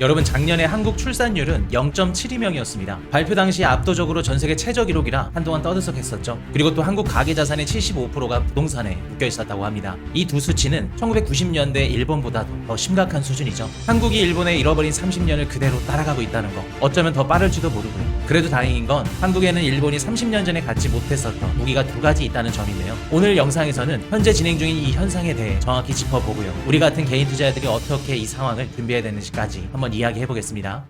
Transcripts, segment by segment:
여러분, 작년에 한국 출산율은 0.72명이었습니다. 발표 당시 압도적으로 전세계 최저 기록이라 한동안 떠들썩했었죠. 그리고 또 한국 가계 자산의 75%가 부동산에 묶여 있었다고 합니다. 이 두 수치는 1990년대 일본보다도 더 심각한 수준이죠. 한국이 일본의 잃어버린 30년을 그대로 따라가고 있다는 거, 어쩌면 더 빠를지도 모르고요. 그래도 다행인 건 한국에는 일본이 30년 전에 갖지 못했었던 무기가 두 가지 있다는 점인데요. 오늘 영상에서는 현재 진행 중인 이 현상에 대해 정확히 짚어보고요. 우리 같은 개인 투자자들이 어떻게 이 상황을 준비해야 되는지까지 한번 이야기해보겠습니다.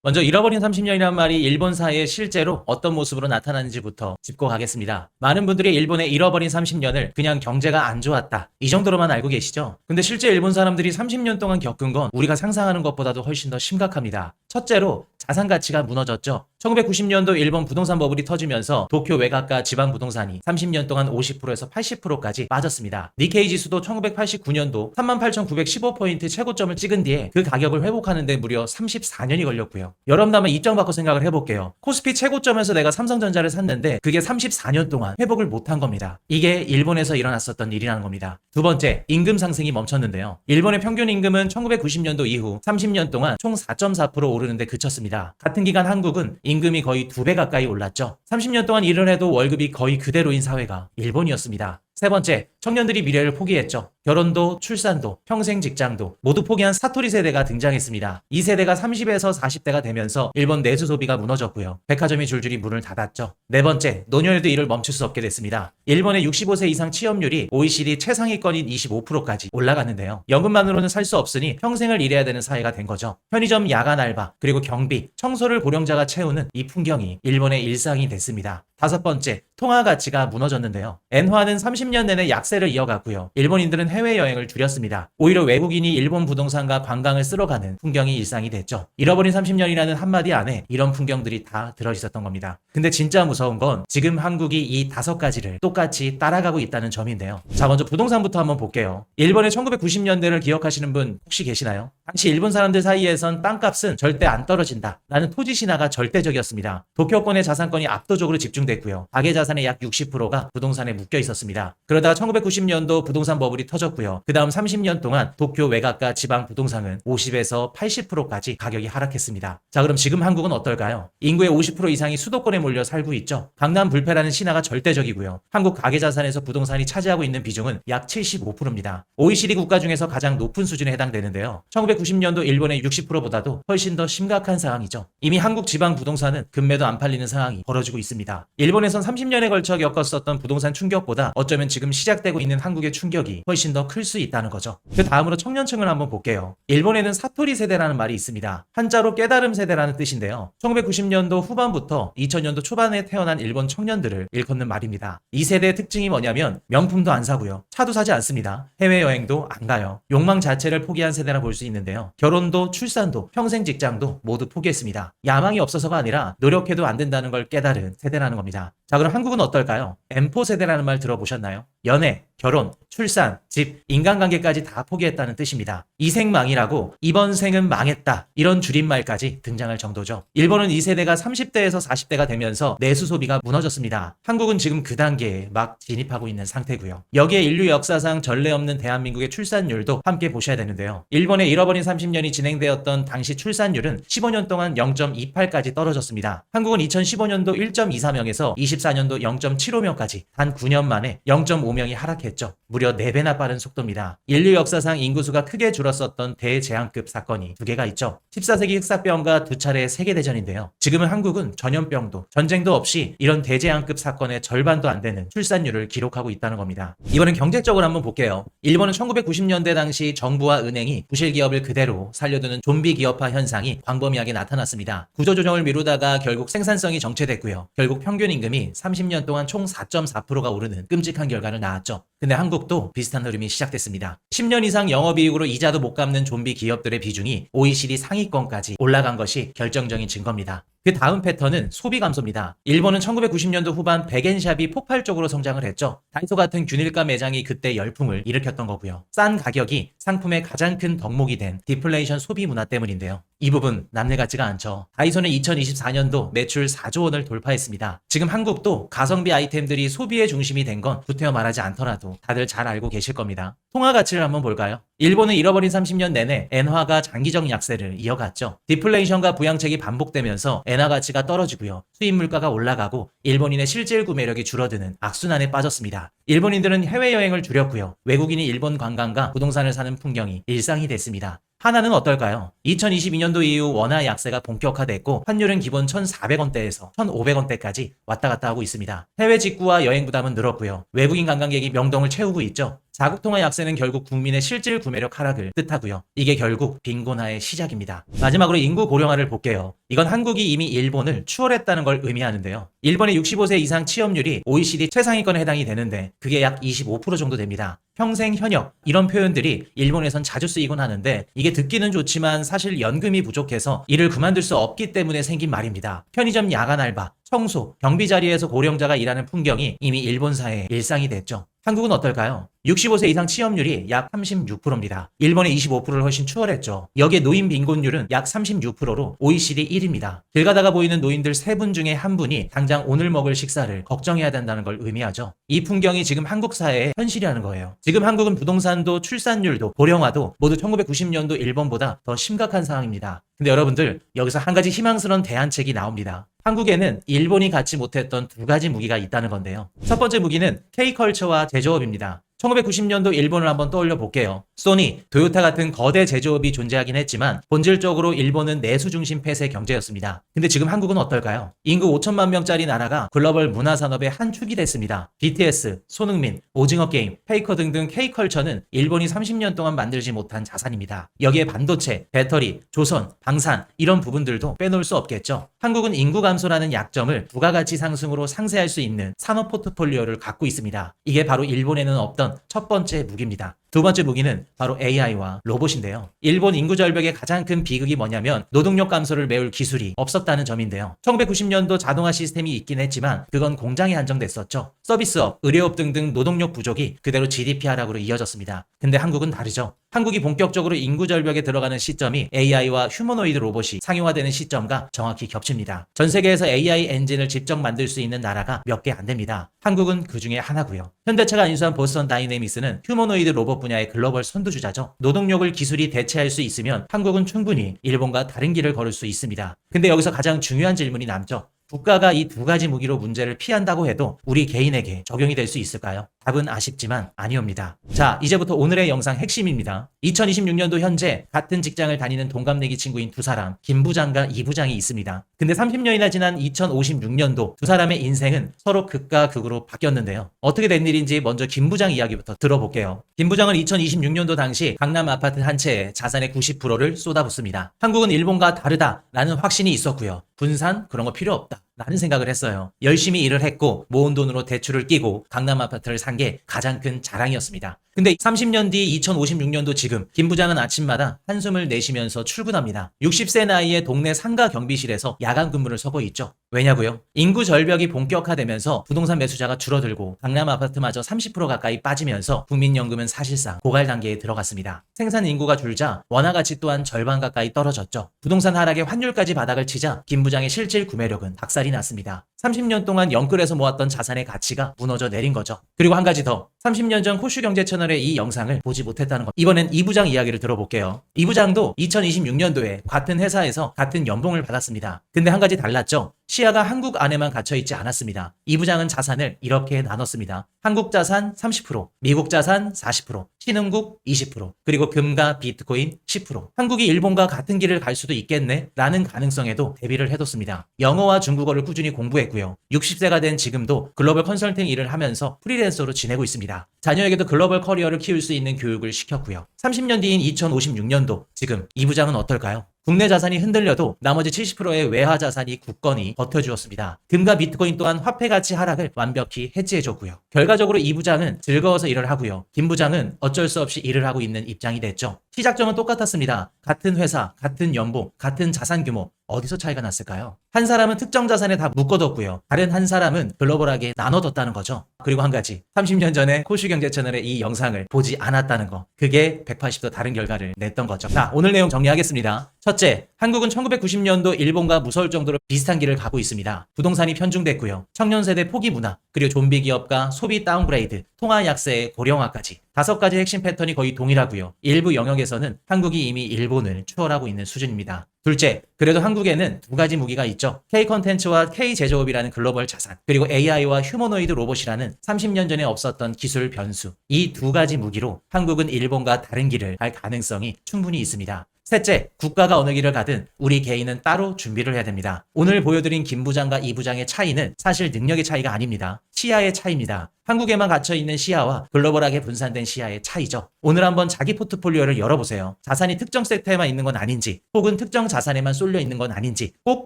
먼저 잃어버린 30년이란 말이 일본 사회에 실제로 어떤 모습으로 나타나는지부터 짚고 가겠습니다. 많은 분들이 일본의 잃어버린 30년을 그냥 경제가 안 좋았다, 이 정도로만 알고 계시죠? 근데 실제 일본 사람들이 30년 동안 겪은 건 우리가 상상하는 것보다도 훨씬 더 심각합니다. 첫째로 자산 가치가 무너졌죠. 1990년도 일본 부동산 버블이 터지면서 도쿄 외곽과 지방 부동산이 30년 동안 50%에서 80%까지 빠졌습니다. 니케이 지수도 1989년도 38,915포인트 최고점을 찍은 뒤에 그 가격을 회복하는 데 무려 34년이 걸렸고요. 여러분, 한번 입장 바꿔 생각을 해볼게요. 코스피 최고점에서 내가 삼성전자를 샀는데 그게 34년 동안 회복을 못한 겁니다. 이게 일본에서 일어났었던 일이라는 겁니다. 두 번째, 임금 상승이 멈췄는데요. 일본의 평균 임금은 1990년도 이후 30년 동안 총 4.4% 오르는데 그쳤습니다. 같은 기간 한국은 임금이 거의 2배 가까이 올랐죠. 30년 동안 일을 해도 월급이 거의 그대로인 사회가 일본이었습니다. 세 번째, 청년들이 미래를 포기했죠. 결혼도 출산도 평생 직장도 모두 포기한 사토리 세대가 등장했습니다. 이 세대가 30에서 40대가 되면서 일본 내수 소비가 무너졌고요. 백화점이 줄줄이 문을 닫았죠. 네 번째, 노년에도 일을 멈출 수 없게 됐습니다. 일본의 65세 이상 취업률이 OECD 최상위권인 25%까지 올라갔는데요. 연금만으로는 살 수 없으니 평생을 일해야 되는 사회가 된 거죠. 편의점 야간 알바, 그리고 경비, 청소를 고령자가 채우는 이 풍경이 일본의 일상이 됐습니다. 다섯 번째, 통화 가치가 무너졌는데요. 엔화는 30년 내내 약세를 이어갔고요. 일본인들은 해외여행을 줄였습니다. 오히려 외국인이 일본 부동산과 관광을 쓸어가는 풍경이 일상이 됐죠. 잃어버린 30년이라는 한마디 안에 이런 풍경들이 다 들어있었던 겁니다. 근데 진짜 무서운 건 지금 한국이 이 다섯 가지를 똑같이 따라가고 있다는 점인데요. 자, 먼저 부동산부터 한번 볼게요. 일본의 1990년대를 기억하시는 분 혹시 계시나요? 당시 일본 사람들 사이에선 땅값은 절대 안 떨어진다 라는 토지 신화가 절대적이었습니다. 도쿄권의 자산권이 압도적으로 집중됐고요. 가계 자산의 약 60%가 부동산에 묶여 있었습니다. 그러다가 1990년도 부동산 버블이 터졌고요. 그 다음 30년 동안 도쿄 외곽과 지방 부동산은 50에서 80%까지 가격이 하락했습니다. 자, 그럼 지금 한국은 어떨까요? 인구의 50% 이상이 수도권에 몰려 살고 있죠. 강남 불패라는 신화가 절대적이고요. 한국 가계 자산에서 부동산이 차지하고 있는 비중은 약 75%입니다. OECD 국가 중에서 가장 높은 수준에 해당되는데요. 1990년도 일본의 60%보다도 훨씬 더 심각한 상황이죠. 이미 한국 지방 부동산은 금매도 안 팔리는 상황이 벌어지고 있습니다. 일본에선 30년에 걸쳐 겪었었던 부동산 충격보다 어쩌면 지금 시작되고 있는 한국의 충격이 훨씬 더 클 수 있다는 거죠. 그 다음으로 청년층을 한번 볼게요. 일본에는 사토리 세대라는 말이 있습니다. 한자로 깨달음 세대라는 뜻인데요. 1990년도 후반부터 2000년도 초반에 태어난 일본 청년들을 일컫는 말입니다. 이 세대의 특징이 뭐냐면 명품도 안 사고요. 차도 사지 않습니다. 해외여행도 안 가요. 욕망 자체를 포기한 세대라 볼 수 있는데요. 결혼도 출산도 평생 직장도 모두 포기했습니다. 야망이 없어서가 아니라 노력해도 안 된다는 걸 깨달은 세대라는 겁니다. 자, 그럼 한국은 어떨까요? M4 세대라는 말 들어보셨나요? 연애, 결혼, 출산, 집, 인간관계까지 다 포기했다는 뜻입니다. 이생망이라고 이번 생은 망했다, 이런 줄임말까지 등장할 정도죠. 일본은 이 세대가 30대에서 40대가 되면서 내수 소비가 무너졌습니다. 한국은 지금 그 단계에 막 진입하고 있는 상태고요. 여기에 인류 역사상 전례 없는 대한민국의 출산율도 함께 보셔야 되는데요. 일본의 잃어버린 30년이 진행되었던 당시 출산율은 15년 동안 0.28까지 떨어졌습니다. 한국은 2015년도 1.24명에서 24년도 0.75명까지 단 9년 만에 0.5명이 하락했죠. 무려 4배나 빠른 속도입니다. 인류 역사상 인구수가 크게 줄었었던 대재앙급 사건이 두 개가 있죠. 14세기 흑사병과 두 차례의 세계대전인데요. 지금은 한국은 전염병도 전쟁도 없이 이런 대재앙급 사건의 절반도 안 되는 출산율을 기록하고 있다는 겁니다. 이번엔 경제적으로 한번 볼게요. 일본은 1990년대 당시 정부와 은행이 부실 기업을 그대로 살려두는 좀비 기업화 현상이 광범위하게 나타났습니다. 구조조정을 미루다가 결국 생산성이 정체됐고요. 결국 평균 임금이 30년 동안 총 4.4%가 오르는 끔찍한 결과를 낳았죠. 근데 한국도 비슷한 흐름이 시작됐습니다. 10년 이상 영업이익으로 이자도 못 갚는 좀비 기업들의 비중이 OECD 상위권까지 올라간 것이 결정적인 증거입니다. 그 다음 패턴은 소비 감소입니다. 일본은 1990년도 후반 백엔샵이 폭발적으로 성장을 했죠. 다이소 같은 균일가 매장이 그때 열풍을 일으켰던 거고요. 싼 가격이 상품의 가장 큰 덕목이 된 디플레이션 소비 문화 때문인데요. 이 부분 남일 같지가 않죠. 다이소는 2024년도 매출 4조 원을 돌파했습니다. 지금 한국도 가성비 아이템들이 소비의 중심이 된 건 구태여 말하지 않더라도 것도 다들 잘 알고 계실 겁니다. 통화 가치를 한번 볼까요? 일본은 잃어버린 30년 내내 엔화가 장기적 약세를 이어갔죠. 디플레이션과 부양책이 반복되면서 엔화 가치가 떨어지고요. 수입 물가가 올라가고 일본인의 실질 구매력이 줄어드는 악순환에 빠졌습니다. 일본인들은 해외여행을 줄였고요. 외국인이 일본 관광과 부동산을 사는 풍경이 일상이 됐습니다. 하나는 어떨까요? 2022년도 이후 원화 약세가 본격화됐고 환율은 기본 1,400원대에서 1,500원대까지 왔다 갔다 하고 있습니다. 해외 직구와 여행 부담은 늘었고요. 외국인 관광객이 명동을 채우고 있죠. 자국통화 약세는 결국 국민의 실질 구매력 하락을 뜻하고요. 이게 결국 빈곤화의 시작입니다. 마지막으로 인구 고령화를 볼게요. 이건 한국이 이미 일본을 추월했다는 걸 의미하는데요. 일본의 65세 이상 취업률이 OECD 최상위권에 해당이 되는데 그게 약 25% 정도 됩니다. 평생 현역 이런 표현들이 일본에선 자주 쓰이곤 하는데 이게 듣기는 좋지만 사실 연금이 부족해서 일을 그만둘 수 없기 때문에 생긴 말입니다. 편의점 야간 알바, 청소, 경비 자리에서 고령자가 일하는 풍경이 이미 일본 사회의 일상이 됐죠. 한국은 어떨까요? 65세 이상 취업률이 약 36%입니다. 일본의 25%를 훨씬 추월했죠. 여기에 노인 빈곤율은 약 36%로 OECD 1위입니다. 길 가다가 보이는 노인들 3분 중에 1분이 당장 오늘 먹을 식사를 걱정해야 된다는 걸 의미하죠. 이 풍경이 지금 한국 사회의 현실이라는 거예요. 지금 한국은 부동산도 출산율도 고령화도 모두 1990년도 일본보다 더 심각한 상황입니다. 근데 여러분들 여기서 한 가지 희망스러운 대안책이 나옵니다. 한국에는 일본이 갖지 못했던 2가지 무기가 있다는 건데요. 첫 번째 무기는 K컬처와 제조업입니다. 1990년도 일본을 한번 떠올려 볼게요. 소니, 토요타 같은 거대 제조업이 존재하긴 했지만 본질적으로 일본은 내수 중심 폐쇄 경제였습니다. 근데 지금 한국은 어떨까요? 인구 5천만 명짜리 나라가 글로벌 문화산업의 한 축이 됐습니다. BTS, 손흥민, 오징어 게임, 페이커 등등 K컬처는 일본이 30년 동안 만들지 못한 자산입니다. 여기에 반도체, 배터리, 조선, 방산 이런 부분들도 빼놓을 수 없겠죠. 한국은 인구 감소라는 약점을 부가가치 상승으로 상쇄할 수 있는 산업 포트폴리오를 갖고 있습니다. 이게 바로 일본에는 없던 첫 번째 무기입니다. 두 번째 무기는 바로 AI와 로봇인데요. 일본 인구 절벽의 가장 큰 비극이 뭐냐면 노동력 감소를 메울 기술이 없었다는 점인데요. 1990년도 자동화 시스템이 있긴 했지만 그건 공장에 한정됐었죠. 서비스업, 의료업 등등 노동력 부족이 그대로 GDP 하락으로 이어졌습니다. 근데 한국은 다르죠. 한국이 본격적으로 인구 절벽에 들어가는 시점이 AI와 휴머노이드 로봇이 상용화되는 시점과 정확히 겹칩니다. 전 세계에서 AI 엔진을 직접 만들 수 있는 나라가 몇 개 안 됩니다. 한국은 그 중에 하나고요. 현대차가 인수한 보스턴 다이내믹스는 휴머노이드 로봇 분야의 글로벌 선두주자죠. 노동력을 기술이 대체할 수 있으면 한국은 충분히 일본과 다른 길을 걸을 수 있습니다. 근데 여기서 가장 중요한 질문이 남죠. 국가가 이 2가지 무기로 문제를 피한다고 해도 우리 개인에게 적용이 될 수 있을까요? 답은 아쉽지만 아니옵니다. 자, 이제부터 오늘의 영상 핵심입니다. 2026년도 현재 같은 직장을 다니는 동갑내기 친구인 2사람, 김 부장과 이 부장이 있습니다. 근데 30년이나 지난 2056년도 2사람의 인생은 서로 극과 극으로 바뀌었는데요. 어떻게 된 일인지 먼저 김 부장 이야기부터 들어볼게요. 김 부장은 2026년도 당시 강남 아파트 한 채에 자산의 90%를 쏟아붓습니다. 한국은 일본과 다르다라는 확신이 있었고요. 분산 그런 거 필요 없다 라는 생각을 했어요. 열심히 일을 했고 모은 돈으로 대출을 끼고 강남 아파트를 산 게 가장 큰 자랑이었습니다. 근데 30년 뒤 2056년도 지금 김 부장은 아침마다 한숨을 내쉬면서 출근합니다. 60세 나이에 동네 상가 경비실에서 야간 근무를 서고 있죠. 왜냐고요? 인구 절벽이 본격화되면서 부동산 매수자가 줄어들고 강남 아파트마저 30% 가까이 빠지면서 국민연금은 사실상 고갈 단계에 들어갔습니다. 생산 인구가 줄자 원화 가치 또한 절반 가까이 떨어졌죠. 부동산 하락에 환율까지 바닥을 치자 김 부장의 실질 구매력은 박살이 났습니다. 30년 동안 영끌에서 모았던 자산의 가치가 무너져 내린 거죠. 그리고 한 가지 더. 30년 전 호슈경제 채널의 이 영상을 보지 못했다는 것. 이번엔 이 부장 이야기를 들어볼게요. 이 부장도 2026년도에 같은 회사에서 같은 연봉을 받았습니다. 근데 한 가지 달랐죠. 시야가 한국 안에만 갇혀있지 않았습니다. 이 부장은 자산을 이렇게 나눴습니다. 한국 자산 30%, 미국 자산 40%, 신흥국 20%, 그리고 금과 비트코인 10%. 한국이 일본과 같은 길을 갈 수도 있겠네 라는 가능성에도 대비를 해뒀습니다. 영어와 중국어를 꾸준히 공부했고요. 60세가 된 지금도 글로벌 컨설팅 일을 하면서 프리랜서로 지내고 있습니다. 자녀에게도 글로벌 커리어를 키울 수 있는 교육을 시켰고요. 30년 뒤인 2056년도 지금 이 부장은 어떨까요? 국내 자산이 흔들려도 나머지 70%의 외화 자산이 굳건히 버텨주었습니다. 금과 비트코인 또한 화폐 가치 하락을 완벽히 해지해줬고요. 결과적으로 이 부장은 즐거워서 일을 하고요. 김 부장은 어쩔 수 없이 일을 하고 있는 입장이 됐죠. 시작점은 똑같았습니다. 같은 회사, 같은 연봉, 같은 자산 규모. 어디서 차이가 났을까요? 한 사람은 특정 자산에 다 묶어뒀고요. 다른 한 사람은 글로벌하게 나눠뒀다는 거죠. 그리고 한 가지, 30년 전에 코슈 경제 채널의 이 영상을 보지 않았다는 거. 그게 180도 다른 결과를 냈던 거죠. 자, 오늘 내용 정리하겠습니다. 첫째, 한국은 1990년도 일본과 무서울 정도로 비슷한 길을 가고 있습니다. 부동산이 편중됐고요. 청년 세대 포기 문화, 그리고 좀비 기업과 소비 다운그레이드, 통화 약세의 고령화까지 5가지 핵심 패턴이 거의 동일하고요. 일부 영역에서는 한국이 이미 일본을 추월하고 있는 수준입니다. 둘째, 그래도 한국에는 2가지 무기가 있죠. K 컨텐츠와 K 제조업이라는 글로벌 자산, 그리고 AI와 휴머노이드 로봇이라는 30년 전에 없었던 기술 변수. 이 2가지 무기로 한국은 일본과 다른 길을 갈 가능성이 충분히 있습니다. 셋째, 국가가 어느 길을 가든 우리 개인은 따로 준비를 해야 됩니다. 오늘 보여드린 김 부장과 이 부장의 차이는 사실 능력의 차이가 아닙니다. 시야의 차이입니다. 한국에만 갇혀있는 시야와 글로벌하게 분산된 시야의 차이죠. 오늘 한번 자기 포트폴리오를 열어보세요. 자산이 특정 섹터에만 있는 건 아닌지, 혹은 특정 자산에만 쏠려 있는 건 아닌지 꼭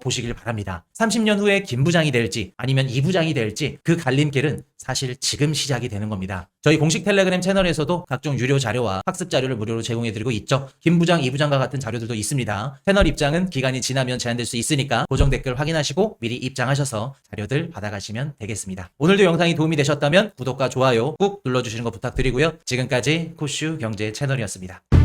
보시길 바랍니다. 30년 후에 김 부장이 될지 아니면 이 부장이 될지 그 갈림길은 사실 지금 시작이 되는 겁니다. 저희 공식 텔레그램 채널에서도 각종 유료 자료와 학습 자료를 무료로 제공해드리고 있죠. 김 부장, 이 부장과 같은 자료들도 있습니다. 채널 입장은 기간이 지나면 제한될 수 있으니까 고정 댓글 확인하시고 미리 입장하셔서 자료들 받아가시면 되겠습니다. 오늘도 영상이 도움이 되셨다면 구독과 좋아요 꾹 눌러주시는 거 부탁드리고요. 지금까지 코슈 경제 채널이었습니다.